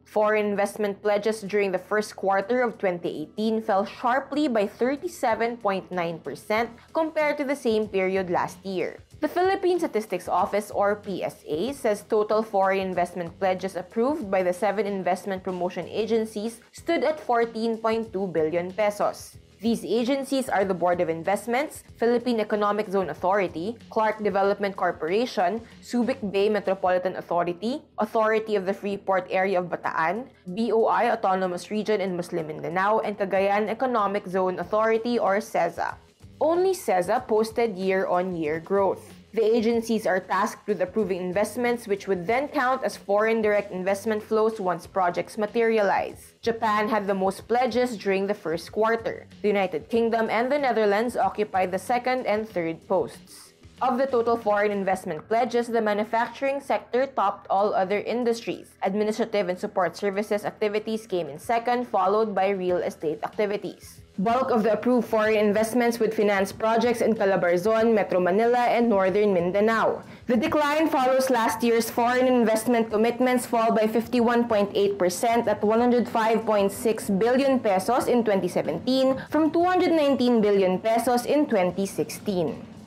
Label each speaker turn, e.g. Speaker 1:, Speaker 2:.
Speaker 1: Foreign investment pledges during the first quarter of 2018 fell sharply by 37.9% compared to the same period last year. The Philippine Statistics Office, or PSA, says total foreign investment pledges approved by the 7 investment promotion agencies stood at 14.2 billion pesos. These agencies are the Board of Investments, Philippine Economic Zone Authority, Clark Development Corporation, Subic Bay Metropolitan Authority, Authority of the Freeport Area of Bataan, BOI Autonomous Region in Muslim Mindanao, and Cagayan Economic Zone Authority, or CEZA. Only CEZA posted year-on-year growth. The agencies are tasked with approving investments which would then count as foreign direct investment flows once projects materialize. Japan had the most pledges during the first quarter. The United Kingdom and the Netherlands occupied the second and third posts. Of the total foreign investment pledges, the manufacturing sector topped all other industries. Administrative and support services activities came in second, followed by real estate activities. Bulk of the approved foreign investments would finance projects in Calabarzon, Metro Manila, and Northern Mindanao. The decline follows last year's foreign investment commitments fall by 51.8% at 105.6 billion pesos in 2017 from 219 billion pesos in 2016.